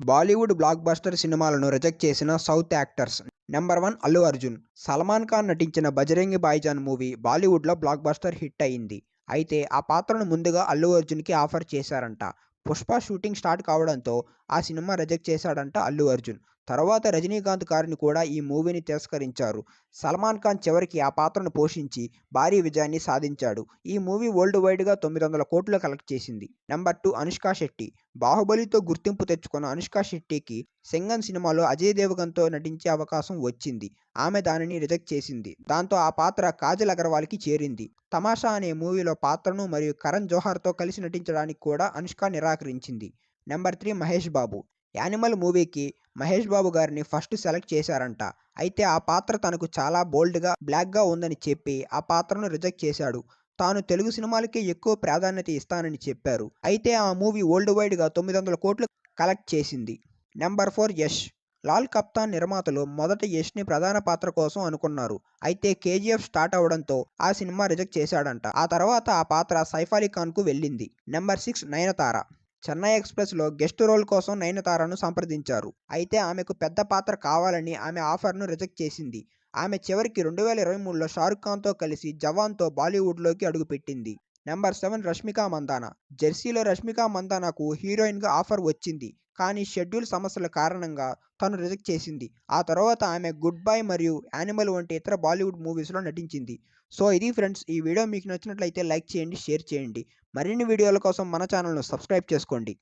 Bollywood block buster సినిమాలను reject చేసిన south actors. Number 1 Allu Arjun. Salman Khan నటించిన 'బజరంగి భాయిజాన్' మూవీ బాలీవుడ్‌లో బ్లాక్ బస్టర్ హిట్ అయింది. అయితే ఆ పాత్రను ముందుగా అల్లు అర్జున్‌కి ఆఫర్ చేశారంట. 'పుష్ప' షూటింగ్ స్టార్ట్ కావడంతో ఆ సినిమా రిజెక్ట్ చేశాడంట అల్లు అర్జున్. తర్వాత రజనీకాంత్ గారిని కూడా ఈ మూవీని తిరస్కరించారు. సల్మాన్ ఖాన్ చివరికి ఆ పాత్రను పోషించి భారీ విజయాన్ని సాధించాడు. ఈ మూవీ వరల్డ్ వైడ్‌గా 900 కోట్లు కలెక్ట్ చేసింది. నెంబర్ 2 అనుష్క శెట్టి. 'బాహుబలి'తో గుర్తింపు తెచ్చుకున్న అనుష్క శెట్టికి 'సింగం' సినిమాలో అజయ్ దేవగన్‌తో నటించే అవకాశం వచ్చింది. ఆమె దానిని రిజెక్ట్ చేసింది. దాంతో ఆ పాత్ర కాజల్ అగర్వాల్‌కి చేరింది. 'తమాషా' అనే మూవీలో పాత్రను మరియు కరణ్ జోహర్‌తో కలిసి నటించడానికి కూడా అనుష్క నిరాకరించింది. నెంబర్ 3 మహేష్ బాబు. 'యానిమల్' మూవీకి మహేష్ బాబు గారిని ఫస్ట్ సెలెక్ట్ చేశారంట. అయితే ఆ పాత్ర తనకు చాలా బోల్డ్‌గా, బ్లాక్‌గా ఉందని చెప్పి ఆ పాత్రను రిజెక్ట్ చేశాడు. తాను తెలుగు సినిమాలకే ఎక్కువ ప్రాధాన్యత ఇస్తానని చెప్పారు. అయితే ఆ మూవీ వరల్డ్ వైడ్‌గా 900 కోట్లు కలెక్ట్ చేసింది. నెంబర్ 4 యష్. 'లాల్ కప్తాన్' నిర్మాతలు మొదట యష్‌ని ప్రధాన పాత్ర కోసం అనుకున్నారు. అయితే 'కేజీఎఫ్' స్టార్ట్ అవ్వడంతో ఆ సినిమా రిజెక్ట్ చేశాడంట. ఆ తర్వాత ఆ పాత్ర సైఫ్ అలీ ఖాన్‌కు వెళ్ళింది. నెంబర్ 6 నయనతార. 'చెన్నై ఎక్స్‌ప్రెస్'లో గెస్ట్ రోల్ కోసం నయనతారను సంప్రదించారు. అయితే ఆమెకు పెద్ద పాత్ర కావాలని ఆమె ఆఫర్‌ను రిజెక్ట్ చేసింది. ఆమె చివరికి 2023లో షారుఖ్ ఖాన్‌తో కలిసి 'జవాన్'తో బాలీవుడ్‌లోకి అడుగుపెట్టింది. నెంబర్ 7 రష్మిక మందాన. 'జెర్సీ'లో రష్మిక మందానకు హీరోయిన్‌గా ఆఫర్ వచ్చింది. కానీ షెడ్యూల్ సమస్యల కారణంగా తను రిజెక్ట్ చేసింది. ఆ తర్వాత ఆమె 'గుడ్ బై' మరియు 'యానిమల్' వంటి ఇతర బాలీవుడ్ మూవీస్‌లో నటించింది. సో ఇది ఫ్రెండ్స్, ఈ వీడియో మీకు నచ్చినట్లయితే లైక్ చేయండి, షేర్ చేయండి. మరిన్ని వీడియోల కోసం మన ఛానల్‌ను సబ్స్క్రైబ్ చేసుకోండి.